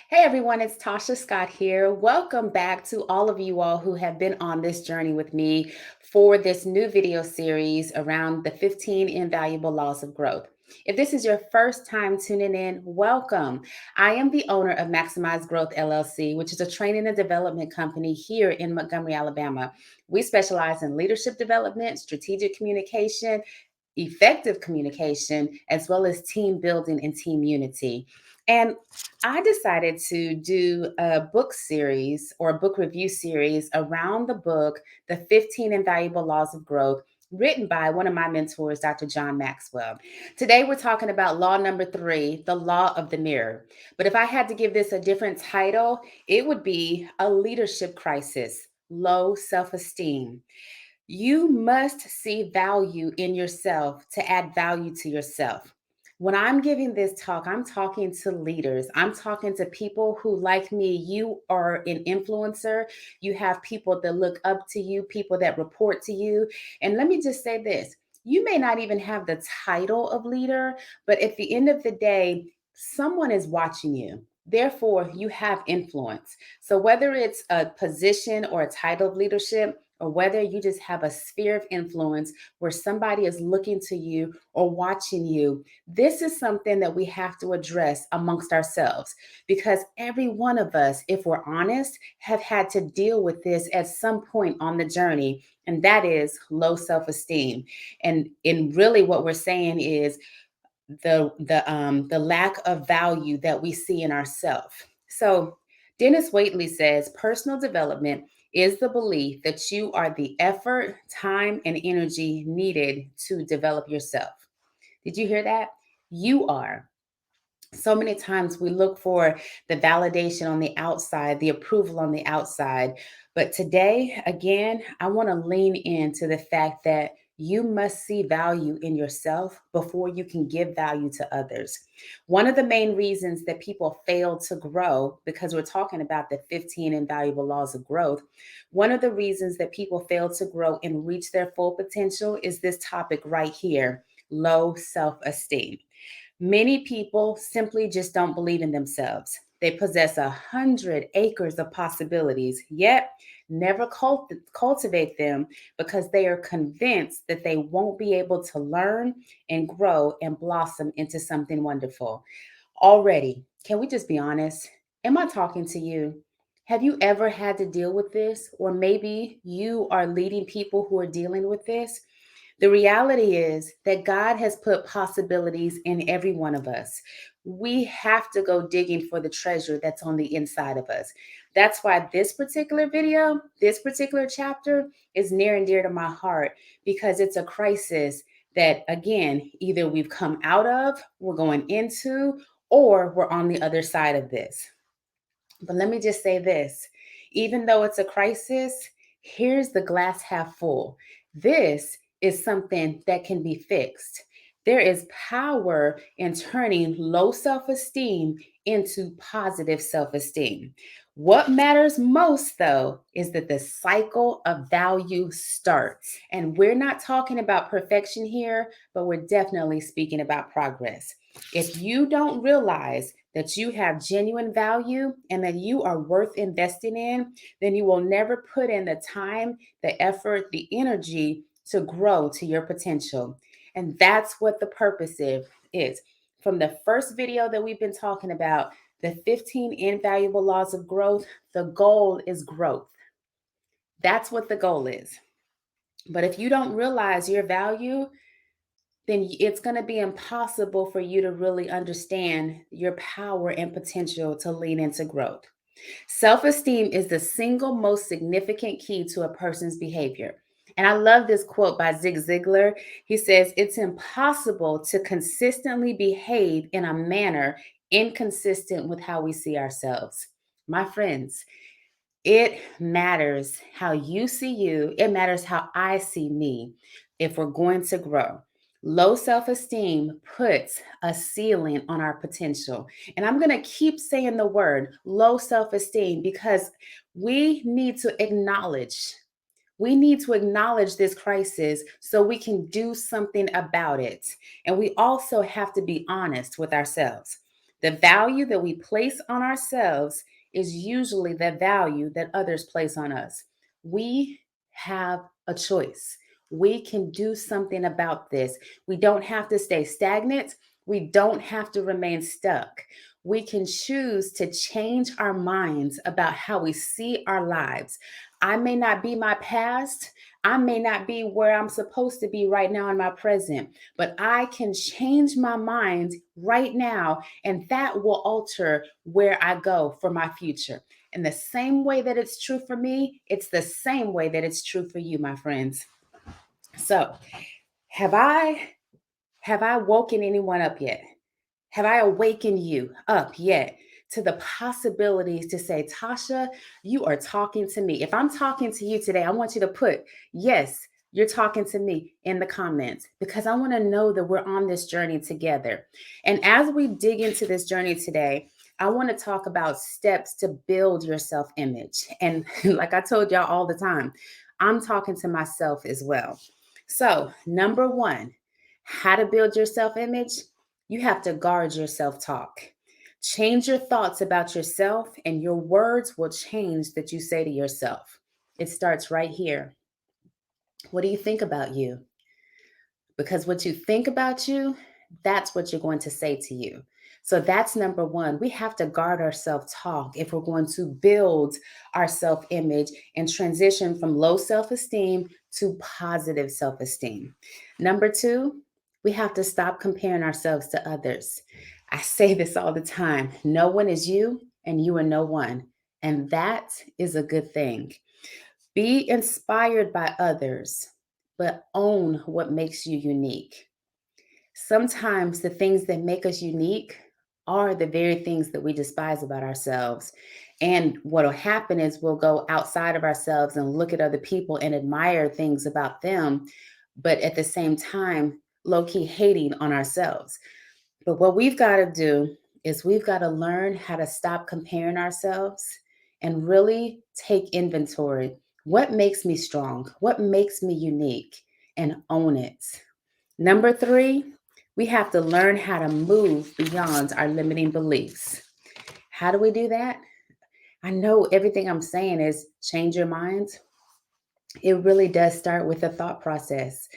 Hey everyone, it's Tasha Scott here. Welcome back to all of you all who have been on this journey with me for this new video series around the 15 invaluable laws of growth. If this is your first time tuning in, welcome. I am the owner of Maximize Growth L.L.C, which is a training and development company here in Montgomery, Alabama. We specialize in leadership development, strategic communication, effective communication, as well as team building and team unity. And I decided to do a book series or a book review series around the book, The 15 Invaluable Laws of Growth, written by one of my mentors, Dr. John Maxwell. Today, we're talking about law number 3, the law of the mirror. But if I had to give this a different title, it would be a leadership crisis, low self esteem. You must see value in yourself to add value to yourself. When I'm giving this talk, I'm talking to leaders. I'm talking to people who, like me, you are an influencer. You have people that look up to you, people that report to you. And let me just say this, you may not even have the title of leader, but at the end of the day, someone is watching you. Therefore, you have influence. So, whether it's a position or a title of leadership, or whether you just have a sphere of influence where somebody is looking to you or watching you, this is something that we have to address amongst ourselves because every one of us, if we're honest, have had to deal with this at some point on the journey, and that is low self-esteem. And really what we're saying is the lack of value that we see in ourselves. So Dennis Waitley says personal development is the belief that you are the effort, time, and energy needed to develop yourself. Did you hear that? You are. So many times we look for the validation on the outside, the approval on the outside. But today, again, I want to lean into the fact that you must see value in yourself before you can give value to others. One of the main reasons that people fail to grow, because we're talking about the 15 invaluable laws of growth, one of the reasons that people fail to grow and reach their full potential is this topic right here, low self esteem. Many people simply just don't believe in themselves. They possess 100 acres of possibilities, yet never cultivate them because they are convinced that they won't be able to learn and grow and blossom into something wonderful. Already, can we just be honest? Am I talking to you? Have you ever had to deal with this? Or maybe you are leading people who are dealing with this? The reality is that God has put possibilities in every one of us. We have to go digging for the treasure that's on the inside of us. That's why this particular video, this particular chapter is near and dear to my heart because it's a crisis that, again, either we've come out of, we're going into, or we're on the other side of this. But let me just say this, even though it's a crisis, here's the glass half full. This is something that can be fixed. There is power in turning low self esteem into positive self esteem. What matters most, though, is that the cycle of value starts. And we're not talking about perfection here, but we're definitely speaking about progress. If you don't realize that you have genuine value and that you are worth investing in, then you will never put in the time, the effort, the energy to grow to your potential. And that's what the purpose is. From the first video that we've been talking about, the 15 invaluable laws of growth, the goal is growth. That's what the goal is. But if you don't realize your value, then it's going to be impossible for you to really understand your power and potential to lean into growth. Self esteem is the single most significant key to a person's behavior. And I love this quote by Zig Ziglar. He says, it's impossible to consistently behave in a manner inconsistent with how we see ourselves. My friends, it matters how you see you, it matters how I see me if we're going to grow. Low self esteem puts a ceiling on our potential. And I'm going to keep saying the word low self esteem because we need to acknowledge. We need to acknowledge this crisis so we can do something about it. And we also have to be honest with ourselves. The value that we place on ourselves is usually the value that others place on us. We have a choice. We can do something about this. We don't have to stay stagnant. We don't have to remain stuck. We can choose to change our minds about how we see our lives. I may not be my past. I may not be where I'm supposed to be right now in my present, but I can change my mind right now, and that will alter where I go for my future. And the same way that it's true for me, it's the same way that it's true for you, my friends. So, have I woken anyone up yet? Have I awakened you up yet to the possibilities to say, Tasha, you are talking to me? If I'm talking to you today, I want you to put, yes, you're talking to me in the comments, because I want to know that we're on this journey together. And as we dig into this journey today, I want to talk about steps to build your self image. And like I told y'all all the time, I'm talking to myself as well. So, number one, how to build your self image? You have to guard your self talk. Change your thoughts about yourself, and your words will change that you say to yourself. It starts right here. What do you think about you? Because what you think about you, that's what you're going to say to you. So that's number one. We have to guard our self talk if we're going to build our self image and transition from low self esteem to positive self esteem. Number two, we have to stop comparing ourselves to others. I say this all the time: no one is you, and you are no one. And that is a good thing. Be inspired by others, but own what makes you unique. Sometimes the things that make us unique are the very things that we despise about ourselves. And what will happen is we'll go outside of ourselves and look at other people and admire things about them, but at the same time, low key hating on ourselves. But what we've got to do is we've got to learn how to stop comparing ourselves and really take inventory. What makes me strong? What makes me unique? And own it. Number three, we have to learn how to move beyond our limiting beliefs. How do we do that? I know everything I'm saying is change your mind. It really does start with a thought process.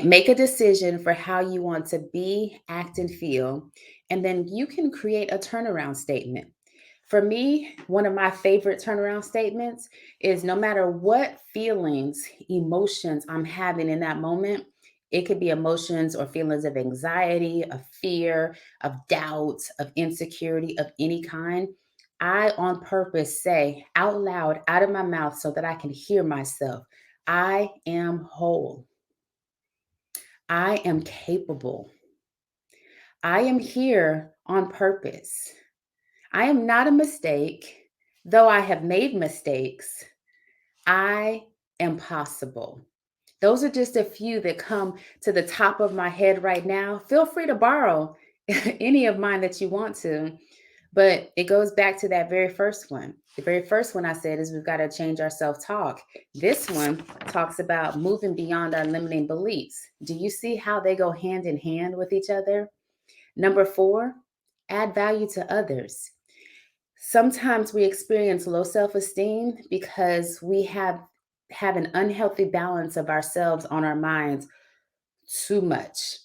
Make a decision for how you want to be, act, and feel, and then you can create a turnaround statement. For me, one of my favorite turnaround statements is no matter what feelings, emotions I'm having in that moment, it could be emotions or feelings of anxiety, of fear, of doubt, of insecurity of any kind. I, on purpose, say out loud, out of my mouth, so that I can hear myself, I am whole. I am capable. I am here on purpose. I am not a mistake. Though I have made mistakes, I am possible. Those are just a few that come to the top of my head right now. Feel free to borrow any of mine that you want to. But it goes back to that very first one. The very first one I said is we've got to change our self talk. This one talks about moving beyond our limiting beliefs. Do you see how they go hand in hand with each other? Number four, add value to others. Sometimes we experience low self-esteem because we have an unhealthy balance of ourselves on our minds too much.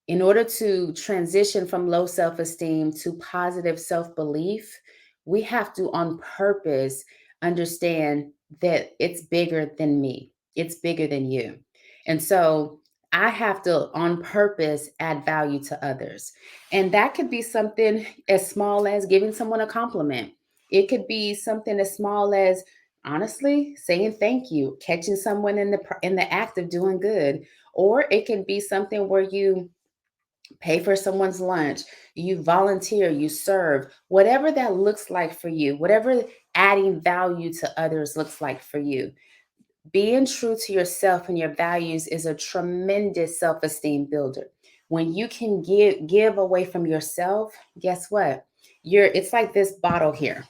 In order to transition from low self-esteem to positive self-belief, we have to on purpose understand that it's bigger than me. It's bigger than you. And so I have to on purpose add value to others. And that could be something as small as giving someone a compliment. It could be something as small as honestly saying thank you, catching someone in the act of doing good, or it can be something where you pay for someone's lunch, you volunteer, you serve, whatever that looks like for you, whatever adding value to others looks like for you. Being true to yourself and your values is a tremendous self-esteem builder. When you can give away from yourself, guess what? It's like this bottle here.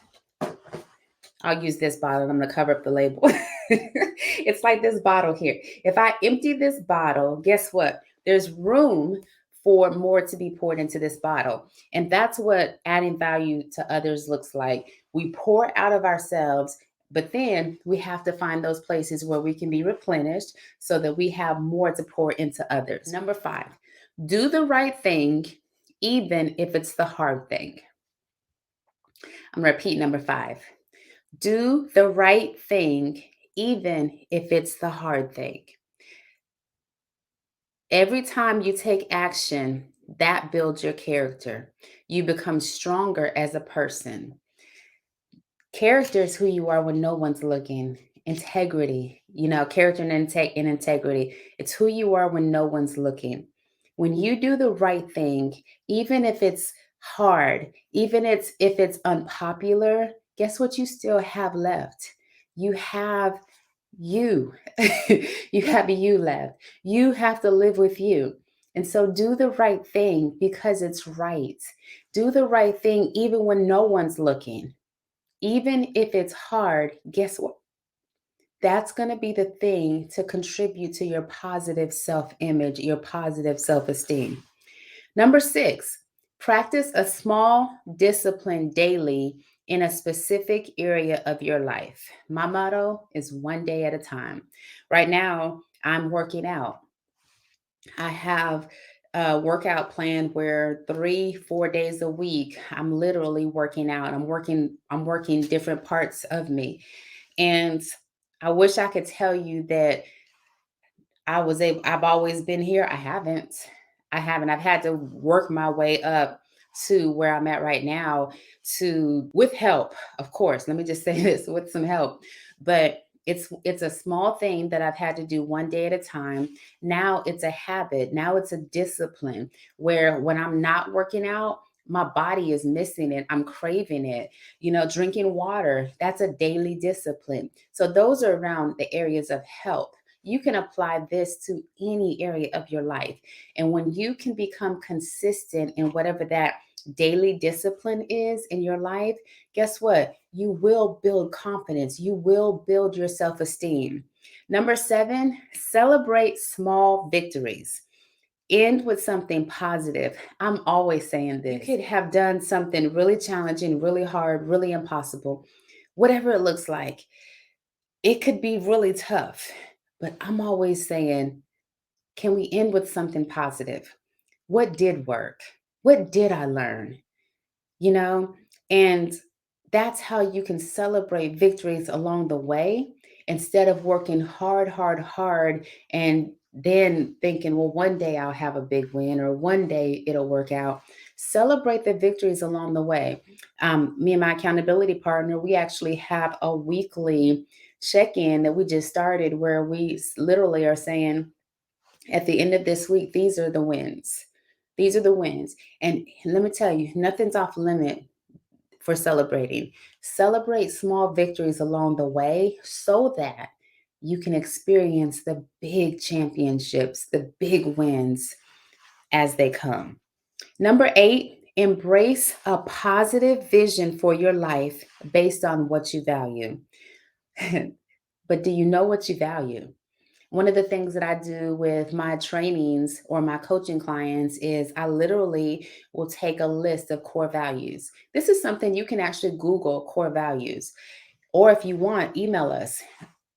I'll use this bottle and I'm going to cover up the label. It's like this bottle here. If I empty this bottle, guess what? There's room for more to be poured into this bottle. And that's what adding value to others looks like. We pour out of ourselves, but then we have to find those places where we can be replenished so that we have more to pour into others. Number 5, do the right thing, even if it's the hard thing. I'm going to repeat number 5. Do the right thing, even if it's the hard thing. Every time you take action, that builds your character. You become stronger as a person. Character is who you are when no one's looking. Integrity, character and integrity. It's who you are when no one's looking. When you do the right thing, even if it's hard, even if it's unpopular, guess what you still have left? You have you. You have you left. You have to live with you. And so do the right thing because it's right. Do the right thing even when no one's looking. Even if it's hard, guess what? That's going to be the thing to contribute to your positive self image, your positive self esteem. Number 6, practice a small discipline daily in a specific area of your life. My motto is one day at a time. Right now, I'm working out. I have a workout plan where 3-4 days a week I'm literally working out. I'm working different parts of me. And I wish I could tell you that I've always been here. I haven't. I've had to work my way up to where I'm at right now, with help, of course. Let me just say this, with some help. But it's a small thing that I've had to do one day at a time. Now it's a habit. Now it's a discipline where when I'm not working out, my body is missing it. I'm craving it. Drinking water, that's a daily discipline. So those are around the areas of health. You can apply this to any area of your life. And when you can become consistent in whatever that daily discipline is in your life, guess what? You will build confidence. You will build your self esteem. Number 7, celebrate small victories. End with something positive. I'm always saying this. You could have done something really challenging, really hard, really impossible, whatever it looks like. It could be really tough, but I'm always saying, can we end with something positive? What did work? What did I learn? you know? And that's how you can celebrate victories along the way instead of working hard, hard, hard, and then thinking, well, one day I'll have a big win or one day it'll work out. Celebrate the victories along the way. Me and my accountability partner, we actually have a weekly check in that we just started where we literally are saying, at the end of this week, these are the wins. These are the wins. And let me tell you, nothing's off limit for celebrating. Celebrate small victories along the way so that you can experience the big championships, the big wins as they come. Number 8, embrace a positive vision for your life based on what you value. But do you know what you value? One of the things that I do with my trainings or my coaching clients is I literally will take a list of core values. This is something you can actually Google core values. Or if you want, email us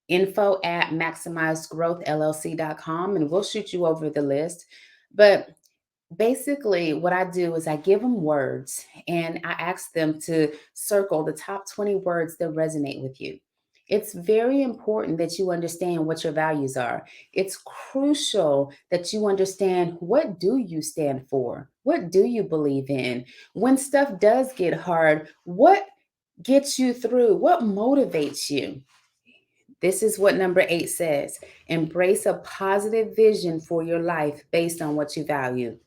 info@maximizedgrowthllc.com and we'll shoot you over the list. But basically, what I do is I give them words and I ask them to circle the top 20 words that resonate with you. It's very important that you understand what your values are. It's crucial that you understand, what do you stand for? What do you believe in? When stuff does get hard, what gets you through? What motivates you? This is what number 8 says. Embrace a positive vision for your life based on what you value.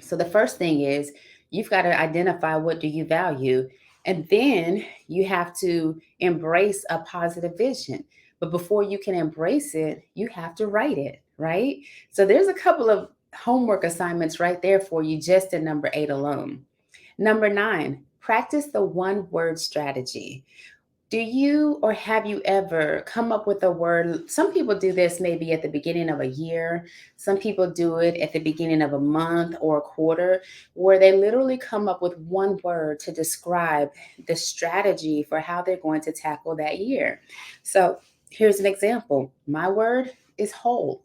So the first thing is, you've got to identify, what do you value? And then you have to embrace a positive vision. But before you can embrace it, you have to write it, right? So there's a couple of homework assignments right there for you just in number 8 alone. Number 9, practice the one word strategy. Do you or have you ever come up with a word? Some people do this maybe at the beginning of a year. Some people do it at the beginning of a month or a quarter, where they literally come up with one word to describe the strategy for how they're going to tackle that year. So here's an example. My word is whole.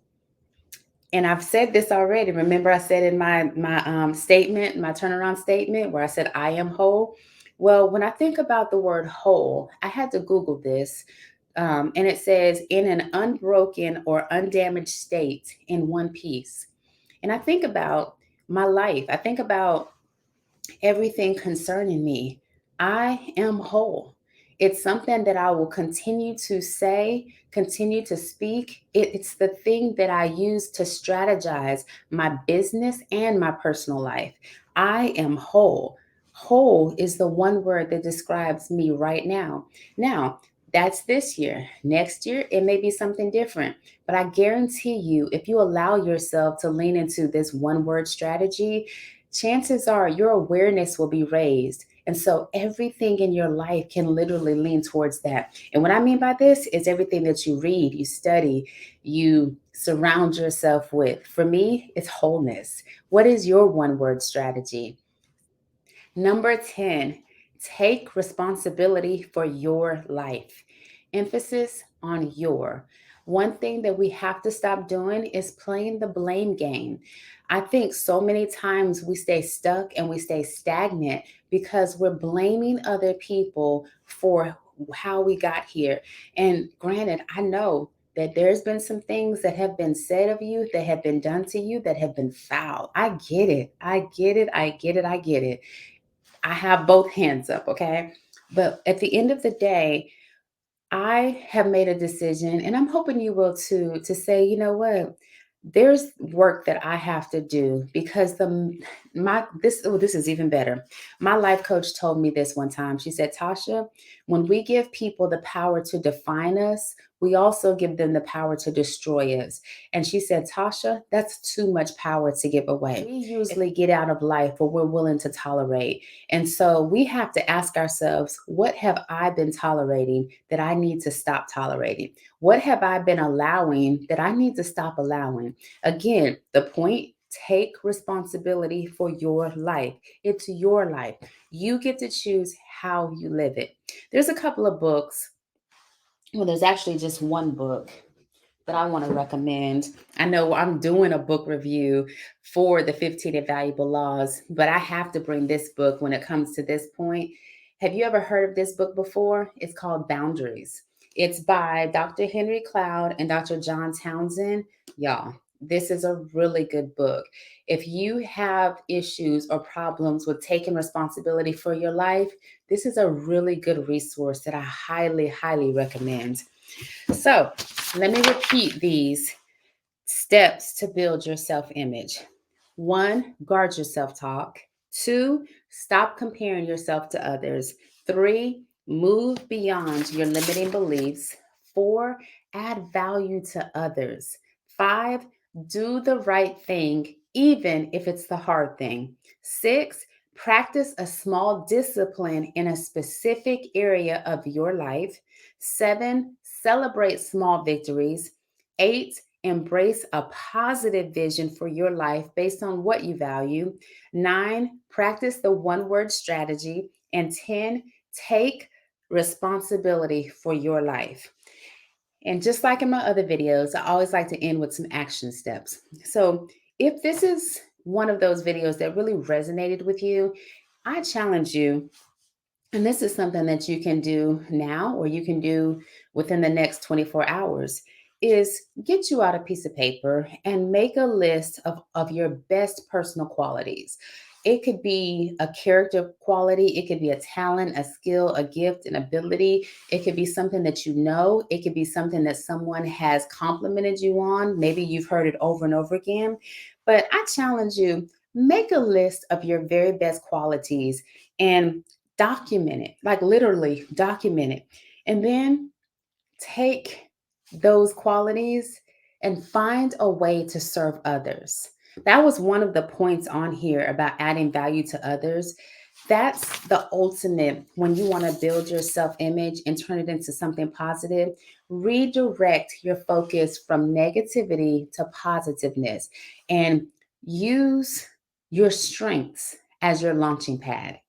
And I've said this already. Remember, I said in my statement, my turnaround statement, where I said I am whole. Well, when I think about the word whole, I had to Google this, and it says in an unbroken or undamaged state in one piece. And I think about my life. I think about everything concerning me. I am whole. It's something that I will continue to say, continue to speak. It's the thing that I use to strategize my business and my personal life. I am whole. Whole is the one word that describes me right now. Now, that's this year. Next year, it may be something different. But I guarantee you, if you allow yourself to lean into this one word strategy, chances are your awareness will be raised. And so everything in your life can literally lean towards that. And what I mean by this is everything that you read, you study, you surround yourself with. For me, it's wholeness. What is your one word strategy? Number 10, take responsibility for your life. Emphasis on your. One thing that we have to stop doing is playing the blame game. I think so many times we stay stuck and we stay stagnant because we're blaming other people for how we got here. And granted, I know that there's been some things that have been said of you, that have been done to you, that have been foul. I get it. I get it. I get it. I get it. I have both hands up, okay? But at the end of the day, I have made a decision, and I'm hoping you will too, to say, you know what? There's work that I have to do because this is even better. My life coach told me this one time. She said, Tasha, when we give people the power to define us, we also give them the power to destroy us. And she said, Tasha, that's too much power to give away. We usually get out of life what we're willing to tolerate. And so we have to ask ourselves, what have I been tolerating that I need to stop tolerating? What have I been allowing that I need to stop allowing? Again, the point, take responsibility for your life. It's your life. You get to choose how you live it. There's a couple of books. Well, there's actually just one book that I want to recommend. I know I'm doing a book review for the 15 Invaluable Laws, but I have to bring this book when it comes to this point. Have you ever heard of this book before? It's called Boundaries. It's by Dr. Henry Cloud and Dr. John Townsend. Y'all, this is a really good book. If you have issues or problems with taking responsibility for your life, this is a really good resource that I highly, highly recommend. So let me repeat these steps to build your self image. One, guard your self talk. Two, stop comparing yourself to others. Three, move beyond your limiting beliefs. Four, add value to others. Five, do the right thing, even if it's the hard thing. Six, practice a small discipline in a specific area of your life. Seven, celebrate small victories. Eight, embrace a positive vision for your life based on what you value. Nine, practice the one word strategy. And 10, take responsibility for your life. And just like in my other videos, I always like to end with some action steps. So if this is one of those videos that really resonated with you, I challenge you, and this is something that you can do now or you can do within the next 24 hours, is get you out a piece of paper and make a list of your best personal qualities. It could be a character quality, it could be a talent, a skill, a gift, an ability. It could be something that you know, it could be something that someone has complimented you on. Maybe you've heard it over and over again. But I challenge you, make a list of your very best qualities and document it, like literally document it. And then take those qualities and find a way to serve others. That was one of the points on here about adding value to others. That's the ultimate when you want to build your self image and turn it into something positive. Redirect your focus from negativity to positiveness and use your strengths as your launching pad.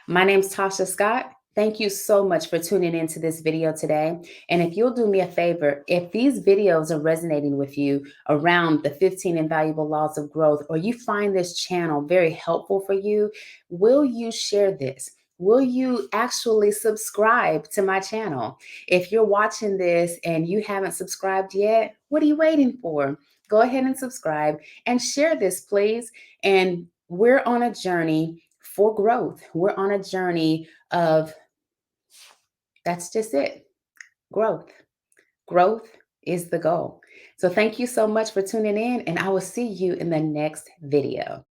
My name's Tasha Scott. Thank you so much for tuning into this video today. And if you'll do me a favor, if these videos are resonating with you around the 15 invaluable laws of growth, or you find this channel very helpful for you, will you share this? Will you actually subscribe to my channel? If you're watching this and you haven't subscribed yet, what are you waiting for? Go ahead and subscribe and share this, please. And we're on a journey for growth. We're on a journey of, that's just it, growth. Growth is the goal. So thank you so much for tuning in, and I will see you in the next video.